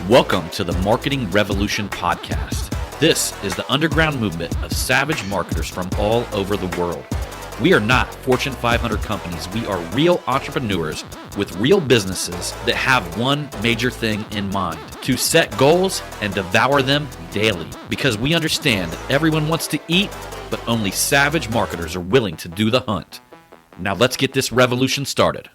Welcome to the Marketing Revolution podcast. This is the underground movement of savage marketers from all over the world. We are not Fortune 500 companies. We are real entrepreneurs with real businesses that have one major thing in mind: to set goals and devour them daily. Because we understand everyone wants to eat, but only savage marketers are willing to do the hunt. Now let's get this revolution started.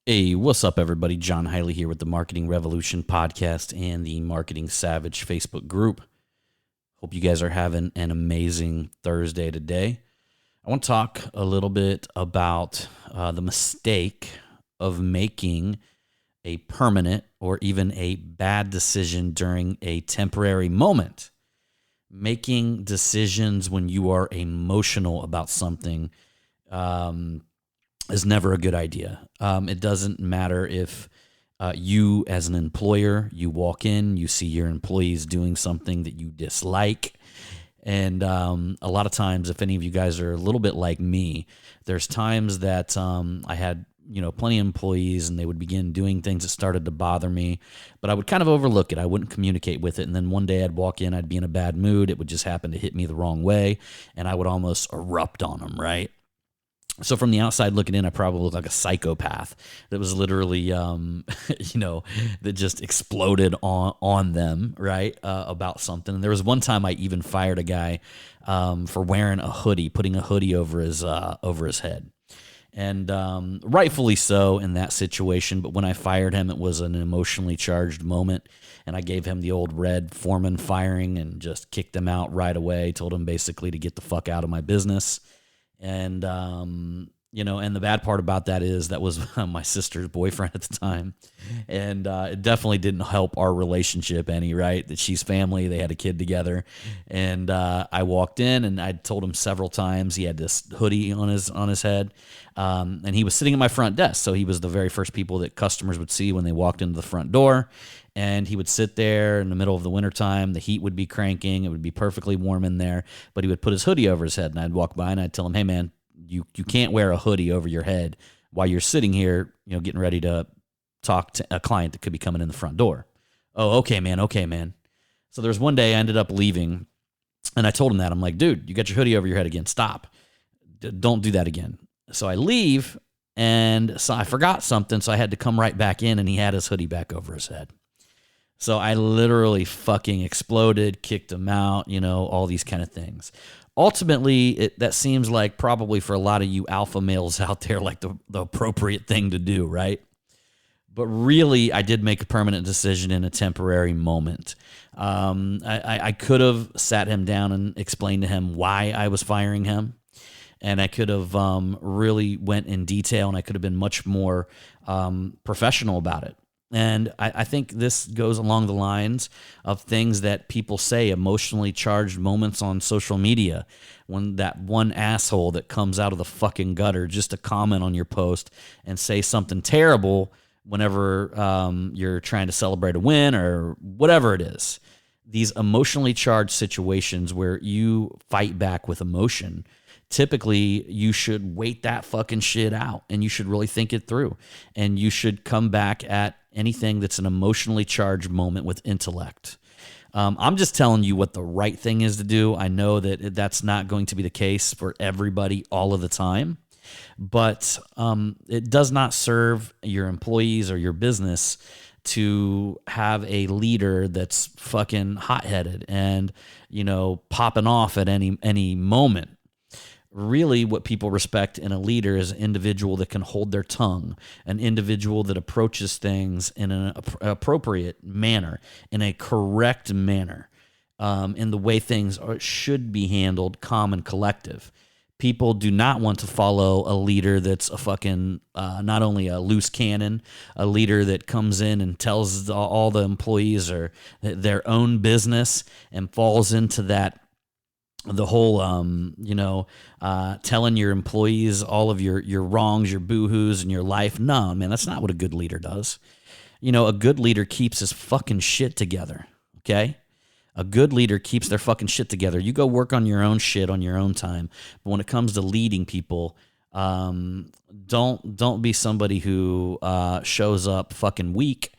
Hey, what's up, everybody? John Hiley here with the Marketing Revolution podcast and the Marketing Savage Facebook group. Hope you guys are having an amazing Thursday today. I want to talk a little bit about the mistake of making a permanent or even a bad decision during a temporary moment. Making decisions when you are emotional about something is never a good idea. It doesn't matter if you as an employer, you walk in, you see your employees doing something that you dislike. And a lot of times, if any of you guys are a little bit like me, there's times that I had plenty of employees and they would begin doing things that started to bother me, but I would kind of overlook it. I wouldn't communicate with it. And then one day I'd walk in, I'd be in a bad mood. It would just happen to hit me the wrong way, and I would almost erupt on them, right? So from the outside looking in, I probably looked like a psychopath that was literally, that just exploded on them, right, about something. And there was one time I even fired a guy for wearing a hoodie, putting a hoodie over his head. And rightfully so in that situation. But when I fired him, it was an emotionally charged moment. And I gave him the old red foreman firing and just kicked him out right away, told him basically to get the fuck out of my business. And, and the bad part about that is that was my sister's boyfriend at the time. And it definitely didn't help our relationship any, right? That she's family, they had a kid together. And I walked in and I told him several times, he had this hoodie on his head. And he was sitting at my front desk. So he was the very first people that customers would see when they walked into the front door. And he would sit there in the middle of the wintertime. The heat would be cranking. It would be perfectly warm in there. But he would put his hoodie over his head. And I'd walk by and I'd tell him, hey, man, you can't wear a hoodie over your head while you're sitting here, getting ready to talk to a client that could be coming in the front door. Oh, okay, man. So there's one day I ended up leaving. And I told him that. I'm like, dude, you got your hoodie over your head again. Stop. Don't do that again. So I leave. And so I forgot something. So I had to come right back in. And he had his hoodie back over his head. So I literally fucking exploded, kicked him out, all these kind of things. Ultimately, that seems like probably for a lot of you alpha males out there, like the appropriate thing to do, right? But really, I did make a permanent decision in a temporary moment. I could have sat him down and explained to him why I was firing him. And I could have really went in detail, and I could have been much more professional about it. And I think this goes along the lines of things that people say, emotionally charged moments on social media. When that one asshole that comes out of the fucking gutter just to comment on your post and say something terrible whenever you're trying to celebrate a win or whatever it is. These emotionally charged situations where you fight back with emotion, typically you should wait that fucking shit out and you should really think it through. And you should come back at anything that's an emotionally charged moment with intellect. I'm just telling you what the right thing is to do. I know that that's not going to be the case for everybody all of the time, but it does not serve your employees or your business to have a leader that's fucking hot-headed and, popping off at any moment. Really, what people respect in a leader is an individual that can hold their tongue, an individual that approaches things in an appropriate manner, in a correct manner, in the way things should be handled, calm and collective. People do not want to follow a leader that's a fucking, not only a loose cannon, a leader that comes in and tells all the employees or their own business and falls into that, the whole, telling your employees all of your wrongs, your boo-hoos in your life. No, man, that's not what a good leader does. A good leader keeps his fucking shit together, okay? A good leader keeps their fucking shit together. You go work on your own shit on your own time. But when it comes to leading people, Don't be somebody who shows up fucking weak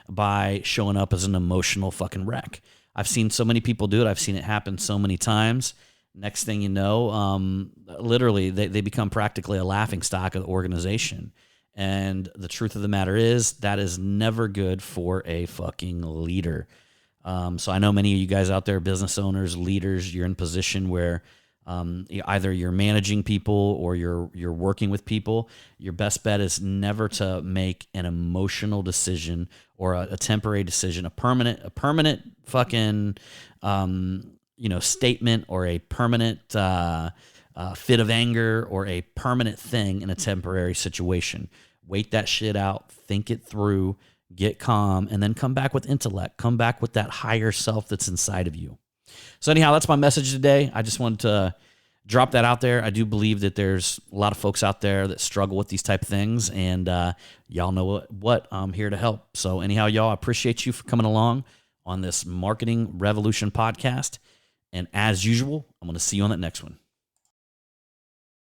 by showing up as an emotional fucking wreck. I've seen so many people do it. I've seen it happen so many times. Next thing you know, literally they become practically a laughing stock of the organization. And the truth of the matter is that is never good for a fucking leader. So I know many of you guys out there, business owners, leaders, you're in position where either you're managing people or you're working with people. Your best bet is never to make an emotional decision or a temporary decision, a permanent fucking statement or a permanent fit of anger or a permanent thing in a temporary situation. Wait that shit out, think it through, get calm, and then come back with intellect. Come back with that higher self that's inside of you. So anyhow, that's my message today. I just wanted to drop that out there. I do believe that there's a lot of folks out there that struggle with these type of things, and y'all know what I'm here to help. So anyhow, y'all, I appreciate you for coming along on this Marketing Revolution podcast. And as usual, I'm going to see you on that next one.